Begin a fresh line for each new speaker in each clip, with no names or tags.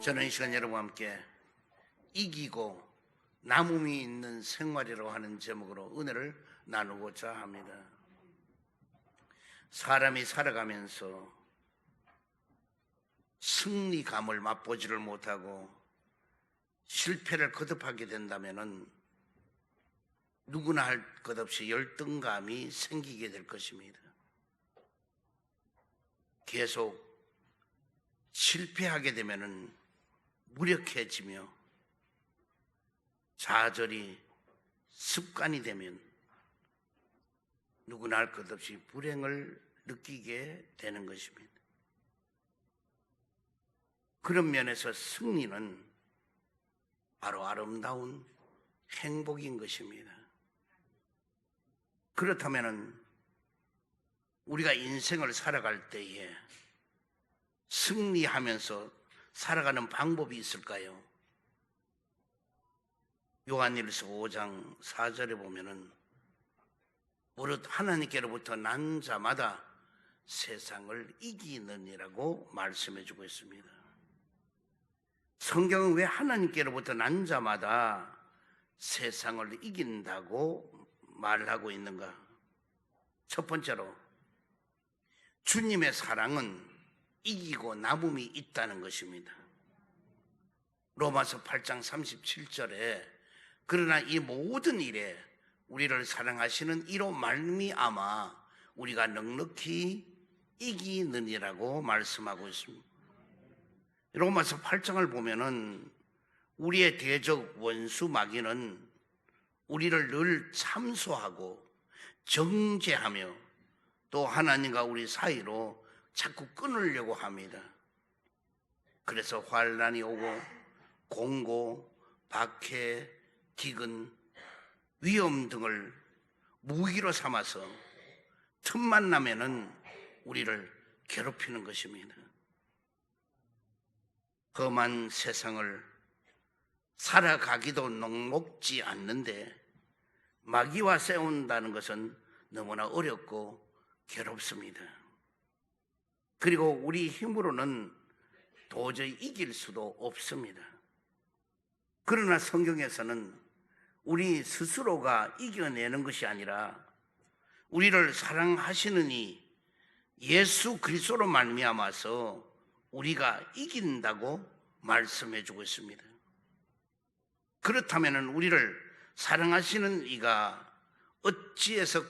저는 이 시간 여러분과 함께 이기고 남음이 있는 생활이라고 하는 제목으로 은혜를 나누고자 합니다. 사람이 살아가면서 승리감을 맛보지를 못하고 실패를 거듭하게 된다면 누구나 할 것 없이 열등감이 생기게 될 것입니다. 계속 실패하게 되면 무력해지며 좌절이 습관이 되면 누구나 할 것 없이 불행을 느끼게 되는 것입니다. 그런 면에서 승리는 바로 아름다운 행복인 것입니다. 그렇다면 우리가 인생을 살아갈 때에 승리하면서 살아가는 방법이 있을까요? 요한일서 5장 4절에 보면은 무릇 하나님께로부터 난 자마다 세상을 이기느니라고 말씀해 주고 있습니다. 성경은 왜 하나님께로부터 난 자마다 세상을 이긴다고 말하고 있는가? 첫 번째로 주님의 사랑은 이기고 남음이 있다는 것입니다. 로마서 8장 37절에 그러나 이 모든 일에 우리를 사랑하시는 이로 말미암아 우리가 넉넉히 이기느니라고 말씀하고 있습니다. 로마서 8장을 보면은 우리의 대적 원수 마귀는 우리를 늘 참소하고 정죄하며 또 하나님과 우리 사이로 자꾸 끊으려고 합니다. 그래서 환난이 오고 공고, 박해, 기근, 위험 등을 무기로 삼아서 틈만 나면은 우리를 괴롭히는 것입니다. 험한 세상을 살아가기도 녹록지 않는데 마귀와 싸운다는 것은 너무나 어렵고 괴롭습니다. 그리고 우리 힘으로는 도저히 이길 수도 없습니다. 그러나 성경에서는 우리 스스로가 이겨내는 것이 아니라 우리를 사랑하시는 이 예수 그리스도로 말미암아서 우리가 이긴다고 말씀해 주고 있습니다. 그렇다면 우리를 사랑하시는 이가 어찌해서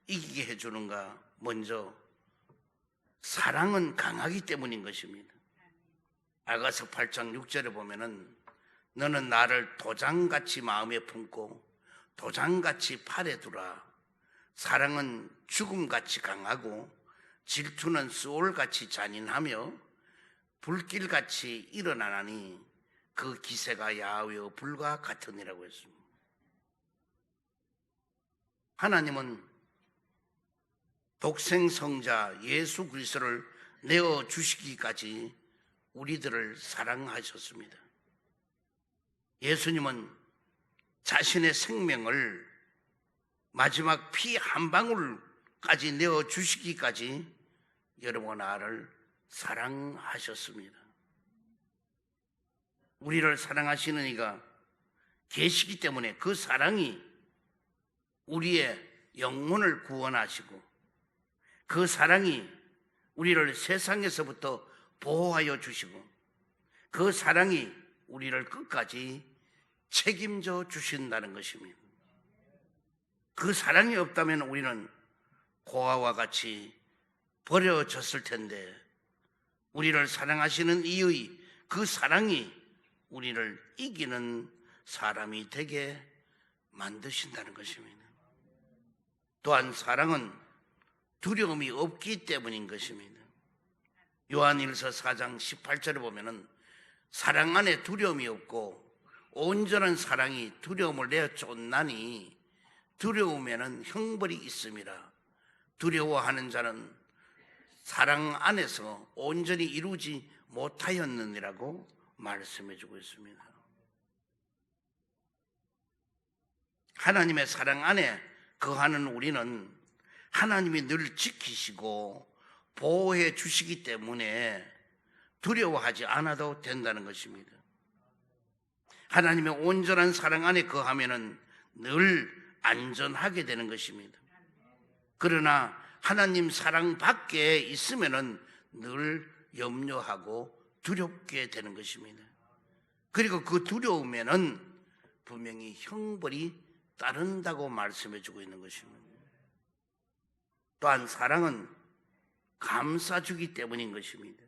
이기게 해주는가? 먼저 사랑은 강하기 때문인 것입니다. 아가서 8장 6절에 보면은 너는 나를 도장같이 마음에 품고 도장같이 팔에 두라. 사랑은 죽음같이 강하고 질투는 수올같이 잔인하며 불길같이 일어나나니 그 기세가 야훼의 불과 같으니라고 했습니다. 하나님은 독생성자 예수 그리스도를 내어주시기까지 우리들을 사랑하셨습니다. 예수님은 자신의 생명을 마지막 피 한 방울까지 내어주시기까지 여러분 나를 사랑하셨습니다. 우리를 사랑하시는 이가 계시기 때문에 그 사랑이 우리의 영혼을 구원하시고 그 사랑이 우리를 세상에서부터 보호하여 주시고 그 사랑이 우리를 끝까지 책임져 주신다는 것입니다. 그 사랑이 없다면 우리는 고아와 같이 버려졌을 텐데 우리를 사랑하시는 이의 그 사랑이 우리를 이기는 사람이 되게 만드신다는 것입니다. 또한 사랑은 두려움이 없기 때문인 것입니다. 요한일서 4장 18절에 보면은 사랑 안에 두려움이 없고 온전한 사랑이 두려움을 내쫓나니 두려움에는 형벌이 있음이라. 두려워하는 자는 사랑 안에서 온전히 이루지 못하였느니라고 말씀해 주고 있습니다. 하나님의 사랑 안에 거하는 우리는 하나님이 늘 지키시고 보호해 주시기 때문에 두려워하지 않아도 된다는 것입니다. 하나님의 온전한 사랑 안에 거하면은 늘 안전하게 되는 것입니다. 그러나 하나님 사랑 밖에 있으면은 늘 염려하고 두렵게 되는 것입니다. 그리고 그 두려움에는 분명히 형벌이 따른다고 말씀해 주고 있는 것입니다. 또한 사랑은 감싸주기 때문인 것입니다.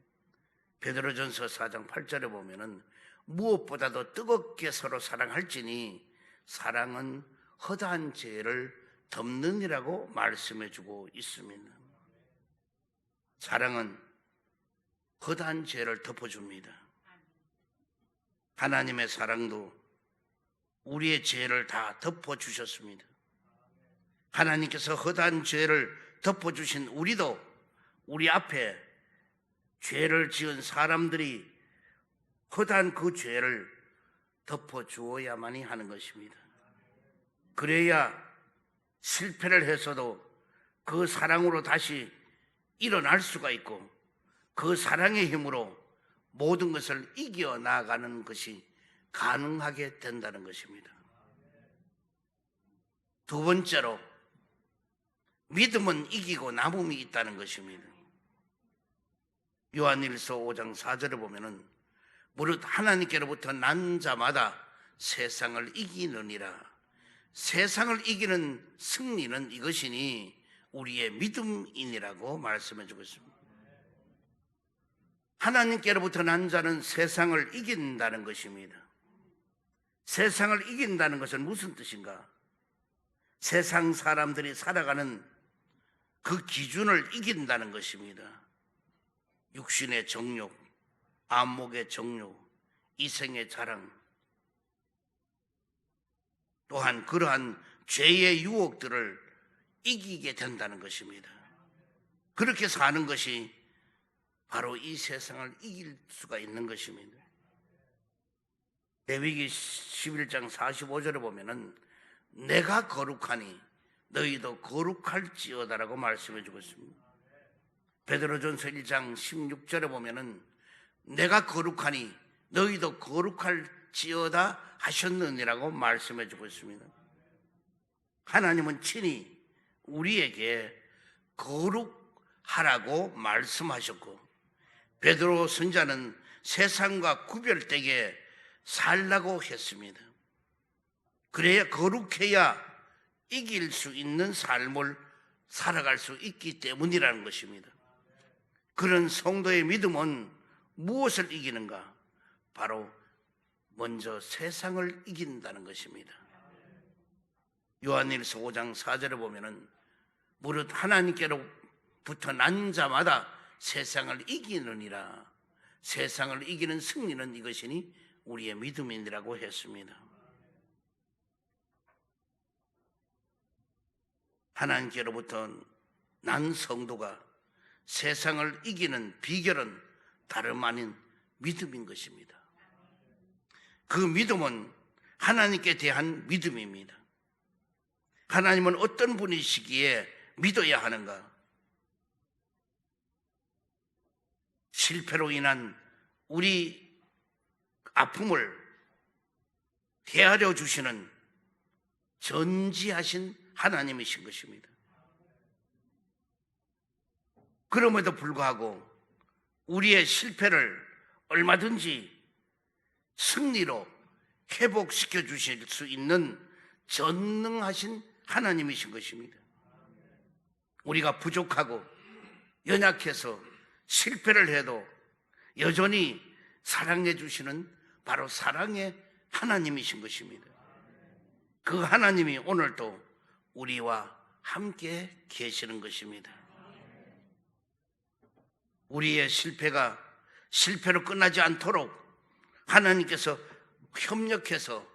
베드로전서 4장 8절에 보면은 무엇보다도 뜨겁게 서로 사랑할지니 사랑은 허다한 죄를 덮느니라고 말씀해 주고 있습니다. 사랑은 허다한 죄를 덮어줍니다. 하나님의 사랑도 우리의 죄를 다 덮어주셨습니다. 하나님께서 허다한 죄를 덮어주신 우리도 우리 앞에 죄를 지은 사람들이 허다한 그 죄를 덮어주어야만이 하는 것입니다. 그래야 실패를 해서도 그 사랑으로 다시 일어날 수가 있고 그 사랑의 힘으로 모든 것을 이겨나가는 것이 가능하게 된다는 것입니다. 두 번째로 믿음은 이기고 남음이 있다는 것입니다. 요한일서 5장 4절에 보면은 무릇 하나님께로부터 난 자마다 세상을 이기느니라. 세상을 이기는 승리는 이것이니 우리의 믿음이니라고 말씀해 주고 있습니다. 하나님께로부터 난 자는 세상을 이긴다는 것입니다. 세상을 이긴다는 것은 무슨 뜻인가? 세상 사람들이 살아가는 그 기준을 이긴다는 것입니다. 육신의 정욕, 안목의 정욕, 이생의 자랑, 또한 그러한 죄의 유혹들을 이기게 된다는 것입니다. 그렇게 사는 것이 바로 이 세상을 이길 수가 있는 것입니다. 레위기 11장 45절에 보면은 내가 거룩하니 너희도 거룩할지어다라고 말씀해 주고 있습니다. 베드로전서 1장 16절에 보면은 내가 거룩하니 너희도 거룩할지어다 하셨느니라고 말씀해 주고 있습니다. 하나님은 친히 우리에게 거룩하라고 말씀하셨고 베드로 선자는 세상과 구별되게 살라고 했습니다. 그래야 거룩해야 이길 수 있는 삶을 살아갈 수 있기 때문이라는 것입니다. 그런 성도의 믿음은 무엇을 이기는가? 바로 먼저 세상을 이긴다는 것입니다. 요한일서 5장 4절에 보면은 무릇 하나님께로부터 난 자마다 세상을 이기느니라. 세상을 이기는 승리는 이것이니 우리의 믿음이라고 했습니다. 하나님께로부터 난 성도가 세상을 이기는 비결은 다름 아닌 믿음인 것입니다. 그 믿음은 하나님께 대한 믿음입니다. 하나님은 어떤 분이시기에 믿어야 하는가? 실패로 인한 우리 아픔을 헤아려 주시는 전지하신 하나님이신 것입니다. 그럼에도 불구하고 우리의 실패를 얼마든지 승리로 회복시켜 주실 수 있는 전능하신 하나님이신 것입니다. 우리가 부족하고 연약해서 실패를 해도 여전히 사랑해 주시는 바로 사랑의 하나님이신 것입니다. 그 하나님이 오늘도 우리와 함께 계시는 것입니다. 우리의 실패가 실패로 끝나지 않도록 하나님께서 협력해서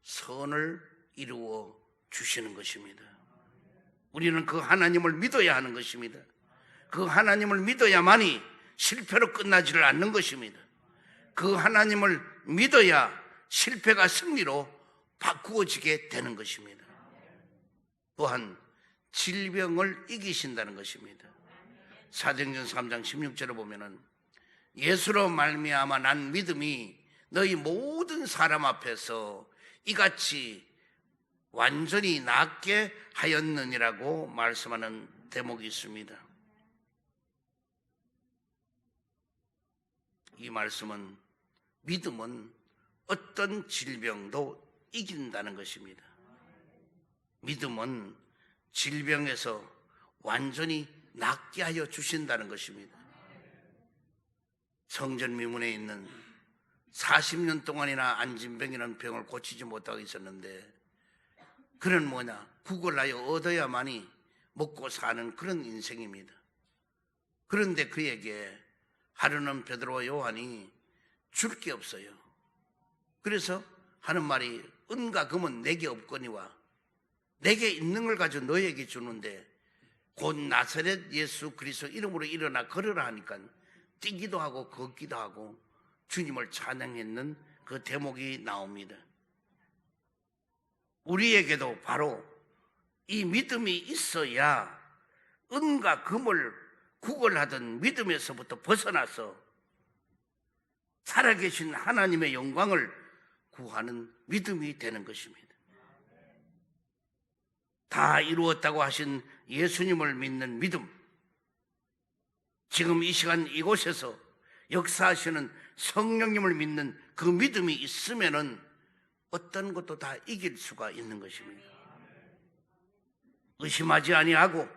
선을 이루어 주시는 것입니다. 우리는 그 하나님을 믿어야 하는 것입니다. 그 하나님을 믿어야만이 실패로 끝나지를 않는 것입니다. 그 하나님을 믿어야 실패가 승리로 바꾸어지게 되는 것입니다. 또한 질병을 이기신다는 것입니다. 사도행전 3장 16절에 보면은 예수로 말미암아 난 믿음이 너희 모든 사람 앞에서 이같이 완전히 낫게 하였느니라고 말씀하는 대목이 있습니다. 이 말씀은 믿음은 어떤 질병도 이긴다는 것입니다. 믿음은 질병에서 완전히 낫게 하여 주신다는 것입니다. 성전미문에 있는 40년 동안이나 안진병이라는 병을 고치지 못하고 있었는데, 그는 구걸하여 얻어야만이 먹고 사는 그런 인생입니다. 그런데 그에게 하루는 베드로와 요한이 줄 게 없어요. 그래서 하는 말이 은과 금은 내게 없거니와 내게 있는 걸 가지고 너에게 주는데 곧 나사렛 예수 그리스도 이름으로 일어나 걸으라 하니까 뛰기도 하고 걷기도 하고 주님을 찬양했는 그 대목이 나옵니다. 우리에게도 바로 이 믿음이 있어야 은과 금을 구걸하던 믿음에서부터 벗어나서 살아계신 하나님의 영광을 구하는 믿음이 되는 것입니다. 다 이루었다고 하신 예수님을 믿는 믿음, 지금 이 시간 이곳에서 역사하시는 성령님을 믿는 그 믿음이 있으면은 어떤 것도 다 이길 수가 있는 것입니다. 의심하지 아니하고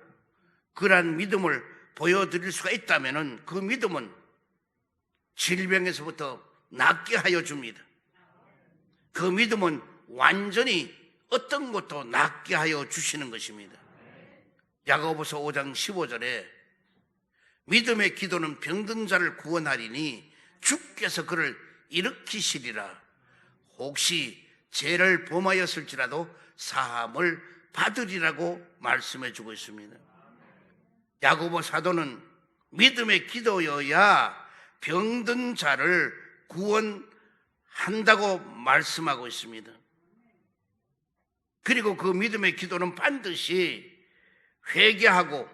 그러한 믿음을 보여드릴 수가 있다면은 그 믿음은 질병에서부터 낫게 하여 줍니다. 그 믿음은 완전히 어떤 것도 낫게 하여 주시는 것입니다. 야고보서 5장 15절에 믿음의 기도는 병든 자를 구원하리니 주께서 그를 일으키시리라. 혹시 죄를 범하였을지라도 사함을 받으리라고 말씀해 주고 있습니다. 야고보 사도는 믿음의 기도여야 병든 자를 구원한다고 말씀하고 있습니다. 그리고 그 믿음의 기도는 반드시 회개하고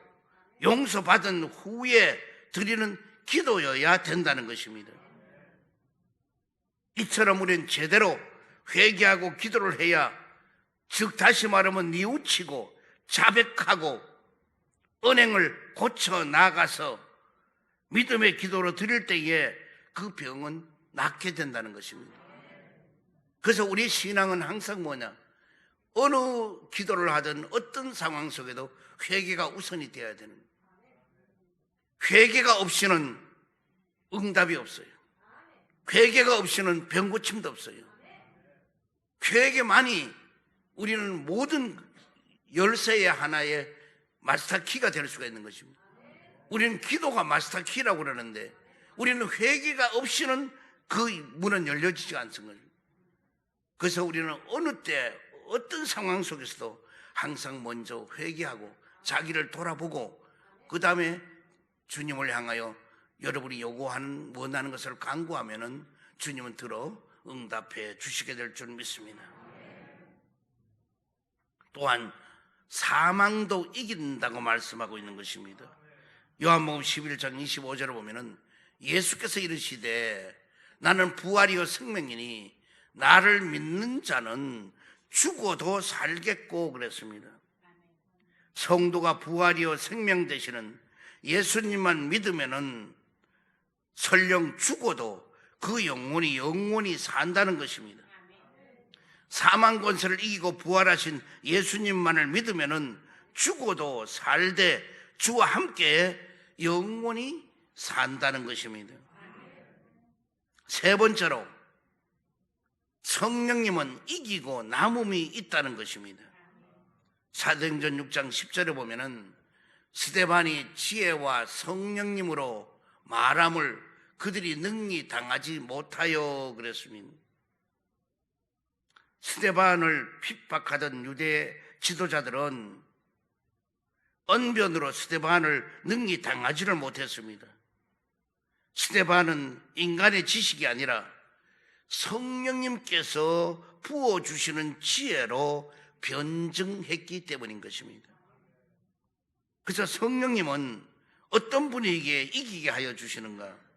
용서받은 후에 드리는 기도여야 된다는 것입니다. 이처럼 우리는 제대로 회개하고 기도를 해야, 즉 다시 말하면 뉘우치고 자백하고 은행을 고쳐 나가서 믿음의 기도로 드릴 때에 그 병은 낫게 된다는 것입니다. 그래서 우리 신앙은 항상 어느 기도를 하든 어떤 상황 속에도 회개가 우선이 되어야 되는 거예요. 회개가 없이는 응답이 없어요. 회개가 없이는 병 고침도 없어요. 회개만이 우리는 모든 열쇠의 하나의 마스터키가 될 수가 있는 것입니다. 우리는 기도가 마스터키라고 그러는데 우리는 회개가 없이는 그 문은 열려지지 않습니다. 그래서 우리는 어느 때 어떤 상황 속에서도 항상 먼저 회개하고 자기를 돌아보고 그 다음에 주님을 향하여 여러분이 요구하는 원하는 것을 간구하면은 주님은 들어 응답해 주시게 될 줄 믿습니다. 또한 사망도 이긴다고 말씀하고 있는 것입니다. 요한복음 11장 25절을 보면은 예수께서 이르시되 나는 부활이요 생명이니 나를 믿는 자는 죽어도 살겠고 그랬습니다. 성도가 부활이요 생명 되시는 예수님만 믿으면은 설령 죽어도 그 영혼이 산다는 것입니다. 사망 권세를 이기고 부활하신 예수님만을 믿으면은 죽어도 살되 주와 함께 영원히 산다는 것입니다. 세 번째로 성령님은 이기고 남음이 있다는 것입니다. 사도행전 6장 10절에 보면은 스데반이 지혜와 성령님으로 말함을 그들이 능히 당하지 못하여 그랬습니다. 스데반을 핍박하던 유대 지도자들은 언변으로 스데반을 능히 당하지를 못했습니다. 스데반은 인간의 지식이 아니라 성령님께서 부어주시는 지혜로 변증했기 때문인 것입니다. 그래서 성령님은 어떤 분에게 이기게 하여 주시는가?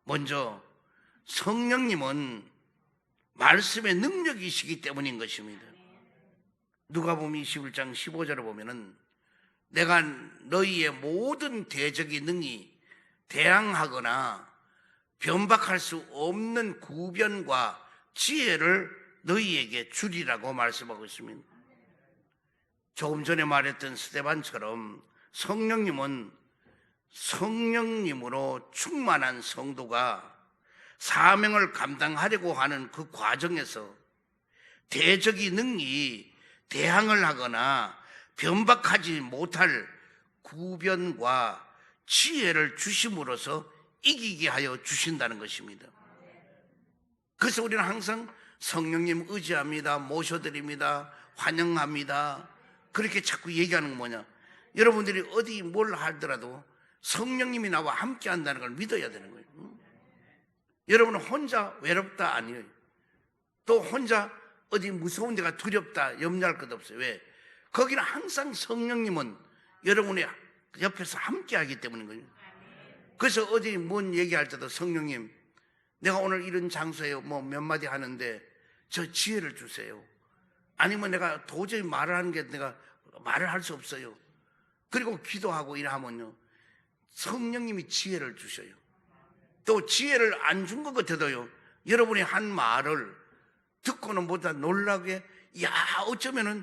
먼저 성령님은 말씀의 능력이시기 때문인 것입니다. 누가복음 21장 15절을 보면은 내가 너희의 모든 대적이 능히 대항하거나 변박할 수 없는 구변과 지혜를 너희에게 주리라고 말씀하고 있습니다. 조금 전에 말했던 스데반처럼 성령님은 성령님으로 충만한 성도가 사명을 감당하려고 하는 그 과정에서 대적이 능히 대항을 하거나 변박하지 못할 구변과 지혜를 주심으로써 이기게 하여 주신다는 것입니다. 그래서 우리는 항상 성령님 의지합니다, 모셔드립니다, 환영합니다, 그렇게 자꾸 얘기하는 건 뭐냐? 여러분들이 어디 뭘 하더라도 성령님이 나와 함께 한다는 걸 믿어야 되는 거예요. 여러분은 혼자 외롭다 아니에요. 또 혼자 어디 무서운 데가 두렵다 염려할 것 없어요. 왜? 거기는 항상 성령님은 여러분의 옆에서 함께 하기 때문인 거예요. 그래서 어디 뭔 얘기할 때도 성령님, 내가 오늘 이런 장소에 뭐 몇 마디 하는데 저 지혜를 주세요. 아니면 내가 도저히 말을 하는 게 내가 말을 할 수 없어요. 그리고 기도하고 이러면요, 성령님이 지혜를 주셔요. 또 지혜를 안 준 것 같아도요, 여러분이 한 말을 듣고는 보다 놀라게, 야, 어쩌면은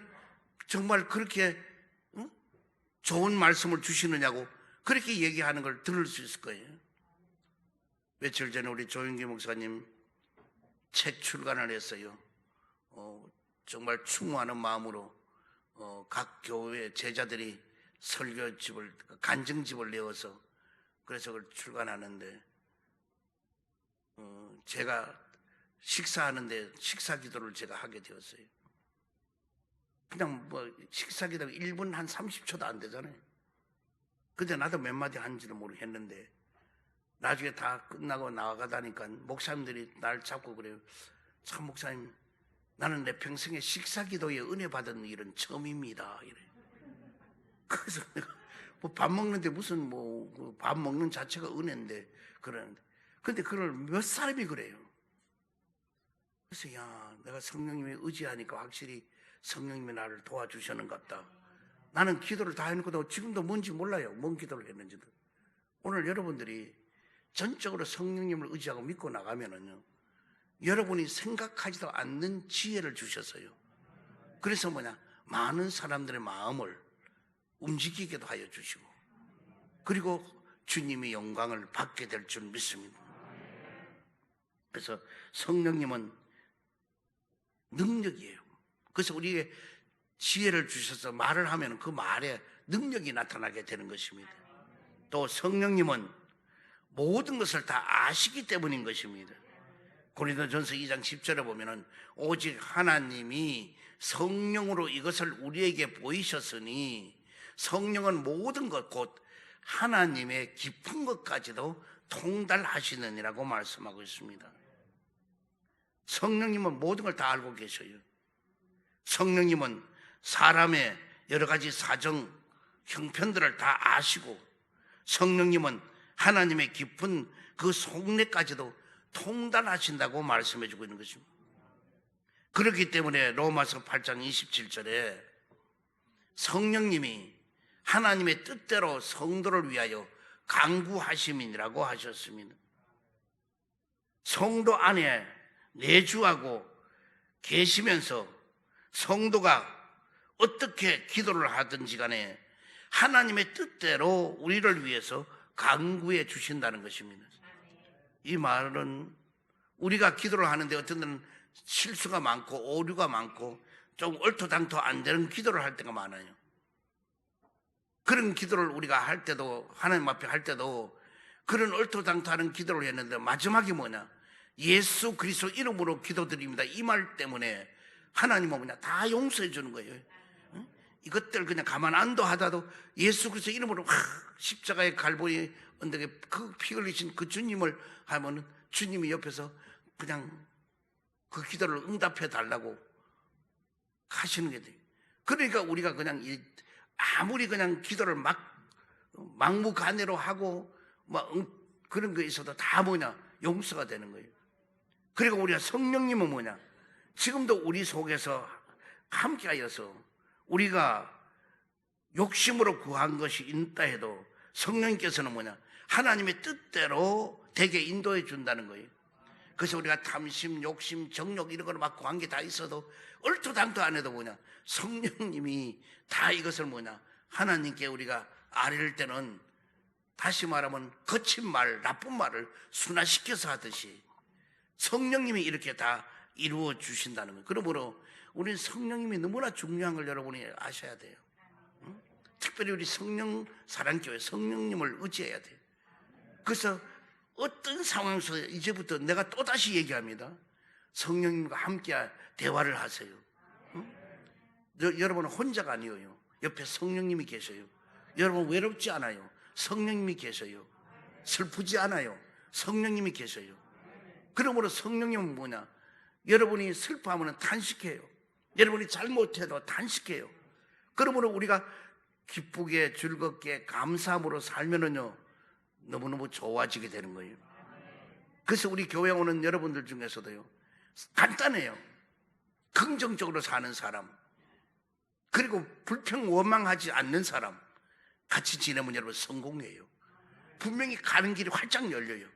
정말 그렇게 좋은 말씀을 주시느냐고 그렇게 얘기하는 걸 들을 수 있을 거예요. 며칠 전에 우리 조영기 목사님 책 출간을 했어요. 정말 추모하는 마음으로 각 교회 제자들이 설교집을, 간증집을 내어서 그래서 그걸 출간하는데, 제가 식사하는데 식사 기도를 제가 하게 되었어요. 그냥 뭐 식사 기도가 1분 한 30초도 안 되잖아요. 근데 나도 몇 마디 한지도 모르겠는데 나중에 다 끝나고 나가다니까 목사님들이 날 잡고 그래요. 참 목사님, 나는 내 평생에 식사 기도에 은혜 받은 일은 처음입니다. 이래. 그래서 내가 뭐 밥 먹는데 무슨 뭐 밥 먹는 자체가 은혜인데 그러는데, 근데 그걸 몇 사람이 그래요. 그래서 야, 내가 성령님이 의지하니까 확실히 성령님이 나를 도와주시는 것 같다. 나는 기도를 다 해놓고 지금도 뭔지 몰라요. 뭔 기도를 했는지도. 오늘 여러분들이 전적으로 성령님을 의지하고 믿고 나가면은요, 여러분이 생각하지도 않는 지혜를 주셨어요. 그래서 뭐냐, 많은 사람들의 마음을 움직이게도 하여 주시고, 그리고 주님의 영광을 받게 될 줄 믿습니다. 그래서 성령님은 능력이에요. 그래서 우리에게 지혜를 주셔서 말을 하면 그 말에 능력이 나타나게 되는 것입니다. 또 성령님은 모든 것을 다 아시기 때문인 것입니다. 고린도전서 2장 10절에 보면은 오직 하나님이 성령으로 이것을 우리에게 보이셨으니 성령은 모든 것 곧 하나님의 깊은 것까지도 통달하시느니라고 말씀하고 있습니다. 성령님은 모든 걸 다 알고 계셔요. 성령님은 사람의 여러 가지 사정, 형편들을 다 아시고, 성령님은 하나님의 깊은 그 속내까지도 통달하신다고 말씀해 주고 있는 것입니다. 그렇기 때문에 로마서 8장 27절에 성령님이 하나님의 뜻대로 성도를 위하여 간구하심이라고 하셨습니다. 성도 안에 내주하고 계시면서 성도가 어떻게 기도를 하든지 간에 하나님의 뜻대로 우리를 위해서 간구해 주신다는 것입니다. 이 말은 우리가 기도를 하는데 어떤 때는 실수가 많고 오류가 많고 좀 얼토당토 안 되는 기도를 할 때가 많아요. 그런 기도를 우리가 할 때도, 하나님 앞에 할 때도 그런 얼토당토하는 기도를 했는데 마지막이 뭐냐, 예수 그리스도 이름으로 기도드립니다, 이 말 때문에 하나님은 뭐냐, 다 용서해 주는 거예요. 이것들 그냥 가만 안도 하다도 예수 그리스도 이름으로 십자가의 갈보리 언덕에 그 피 흘리신 그 주님을 하면은 주님이 옆에서 그냥 그 기도를 응답해 달라고 하시는 게 돼요. 그러니까 우리가 그냥 아무리 그냥 기도를 막무가내로 하고 막 그런 거 있어도 다 뭐냐, 용서가 되는 거예요. 그리고 우리가 성령님은 뭐냐? 지금도 우리 속에서 함께하여서 우리가 욕심으로 구한 것이 있다 해도 성령님께서는 뭐냐? 하나님의 뜻대로 되게 인도해 준다는 거예요. 그래서 우리가 탐심, 욕심, 정욕 이런 걸 막 구한 게 다 있어도 얼토당토 안 해도 뭐냐? 성령님이 다 이것을 뭐냐? 하나님께 우리가 아뢰를 때는 다시 말하면 거친 말, 나쁜 말을 순화시켜서 하듯이 성령님이 이렇게 다 이루어 주신다는 거예요. 그러므로 우리는 성령님이 너무나 중요한 걸 여러분이 아셔야 돼요. 응? 특별히 우리 성령 사랑교회 성령님을 의지해야 돼요. 그래서 어떤 상황에서 이제부터 내가 또다시 얘기합니다. 성령님과 함께 대화를 하세요. 응? 여러분은 혼자가 아니에요. 옆에 성령님이 계셔요. 여러분 외롭지 않아요. 성령님이 계셔요. 슬프지 않아요. 성령님이 계셔요. 그러므로 성령님은 뭐냐? 여러분이 슬퍼하면 탄식해요. 여러분이 잘못해도 탄식해요. 그러므로 우리가 기쁘게 즐겁게 감사함으로 살면은요 너무너무 좋아지게 되는 거예요. 그래서 우리 교회 오는 여러분들 중에서도요 간단해요. 긍정적으로 사는 사람, 그리고 불평 원망하지 않는 사람 같이 지내면 여러분 성공해요. 분명히 가는 길이 활짝 열려요.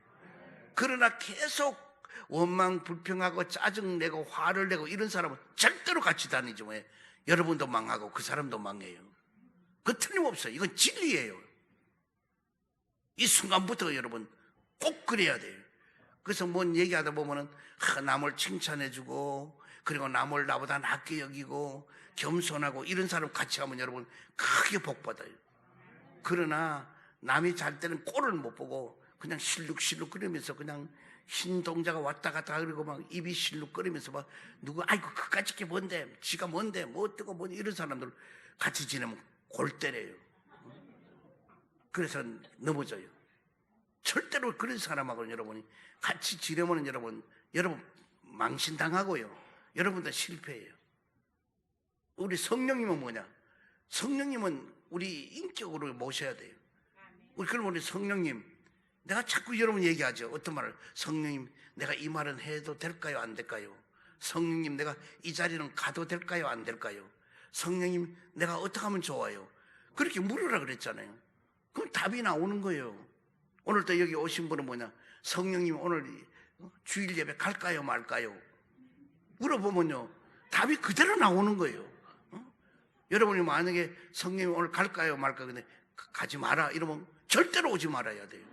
그러나 계속 원망, 불평하고 짜증내고 화를 내고 이런 사람은 절대로 같이 다니지 뭐. 여러분도 망하고 그 사람도 망해요. 그 틀림없어요. 이건 진리예요. 이 순간부터 여러분 꼭 그래야 돼요. 그래서 뭔 얘기하다 보면은 남을 칭찬해주고 그리고 남을 나보다 낫게 여기고 겸손하고 이런 사람 같이 하면 여러분 크게 복받아요. 그러나 남이 잘 때는 꼴을 못 보고 그냥 실룩실룩 거리면서 그냥 흰 동자가 왔다 갔다 그리고 막 입이 실룩거리면서 막 누구 아이고 그까짓 게 뭔데 지가 뭔데 뭐 어쩌고 뭐 이런 사람들 같이 지내면 골 때려요. 그래서 넘어져요. 절대로 그런 사람하고는 여러분이 같이 지내면 여러분 망신당하고요. 여러분도 실패해요. 우리 성령님은 뭐냐? 성령님은 우리 인격으로 모셔야 돼요. 그럼 우리 성령님, 내가 자꾸 여러분 얘기하죠. 어떤 말을, 성령님 내가 이 말은 해도 될까요 안 될까요? 성령님 내가 이 자리는 가도 될까요 안 될까요? 성령님 내가 어떻게 하면 좋아요? 그렇게 물으라 그랬잖아요. 그럼 답이 나오는 거예요. 오늘 또 여기 오신 분은 뭐냐? 성령님 오늘 주일 예배 갈까요 말까요? 물어보면요 답이 그대로 나오는 거예요. 여러분이 만약에 성령님 오늘 갈까요 말까요? 근데 가지 마라 이러면 절대로 오지 말아야 돼요.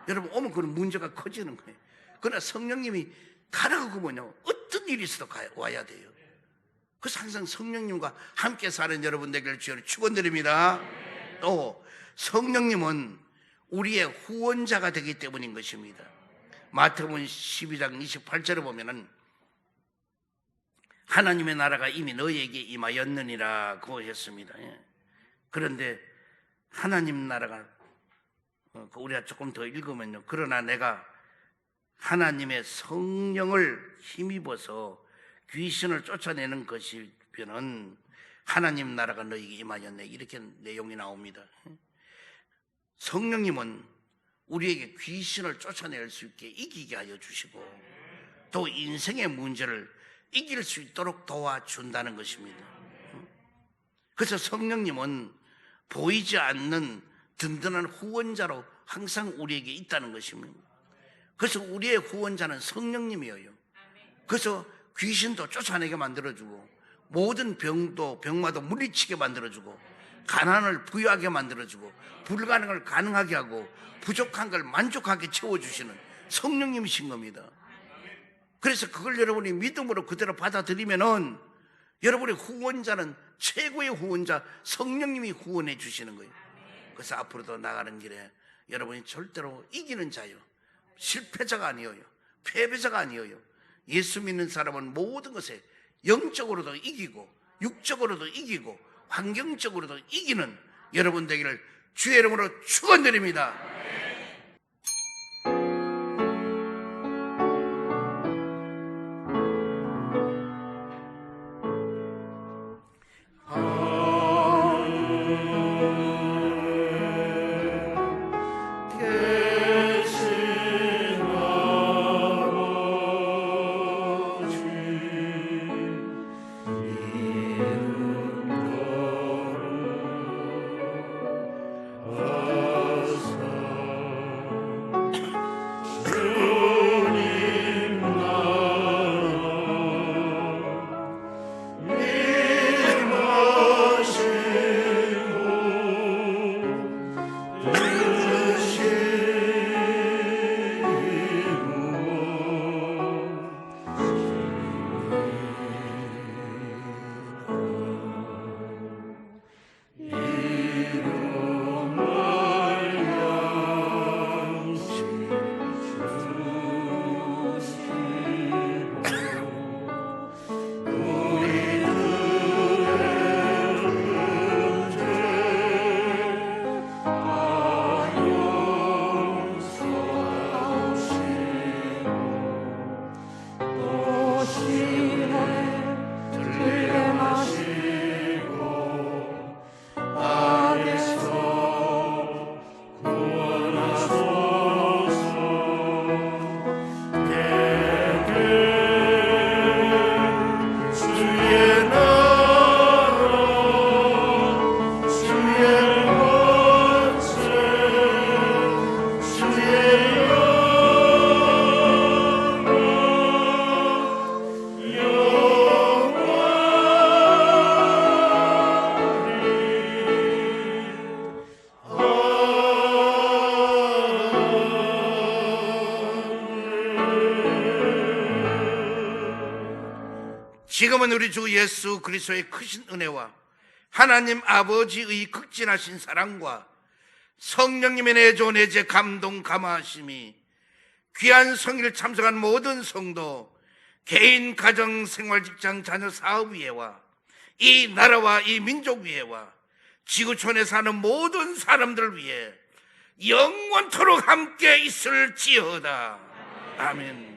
여러분 오면 그런 문제가 커지는 거예요. 그러나 성령님이 가라고 하면요 어떤 일이 있어도 와야 돼요. 그래서 항상 성령님과 함께 사는 여러분 되기를 주여 축원드립니다. 또 성령님은 우리의 후원자가 되기 때문인 것입니다. 마태복음 12장 28절에 보면은 하나님의 나라가 이미 너희에게 임하였느니라고 했습니다. 그런데 하나님 나라가 우리가 조금 더 읽으면요 그러나 내가 하나님의 성령을 힘입어서 귀신을 쫓아내는 것이면은 하나님 나라가 너희에게 임하였네 이렇게 내용이 나옵니다. 성령님은 우리에게 귀신을 쫓아낼 수 있게 이기게 하여 주시고 또 인생의 문제를 이길 수 있도록 도와준다는 것입니다. 그래서 성령님은 보이지 않는 든든한 후원자로 항상 우리에게 있다는 것입니다. 그래서 우리의 후원자는 성령님이에요. 그래서 귀신도 쫓아내게 만들어주고 모든 병마도 물리치게 만들어주고 가난을 부유하게 만들어주고 불가능을 가능하게 하고 부족한 걸 만족하게 채워주시는 성령님이신 겁니다. 그래서 그걸 여러분이 믿음으로 그대로 받아들이면은 여러분의 후원자는 최고의 후원자 성령님이 후원해 주시는 거예요. 그래서 앞으로도 나가는 길에 여러분이 절대로 이기는 자요, 실패자가 아니에요, 패배자가 아니에요. 예수 믿는 사람은 모든 것에 영적으로도 이기고 육적으로도 이기고 환경적으로도 이기는 여러분 되기를 주의 이름으로 축원드립니다. 지금은 우리 주 예수 그리스도의 크신 은혜와 하나님 아버지의 극진하신 사랑과 성령님의 내조 내재 감동 감화하심이 귀한 성일을 참석한 모든 성도, 개인, 가정, 생활, 직장, 자녀, 사업 위에와 이 나라와 이 민족 위에와 지구촌에 사는 모든 사람들을 위해 영원토록 함께 있을지어다. 아멘.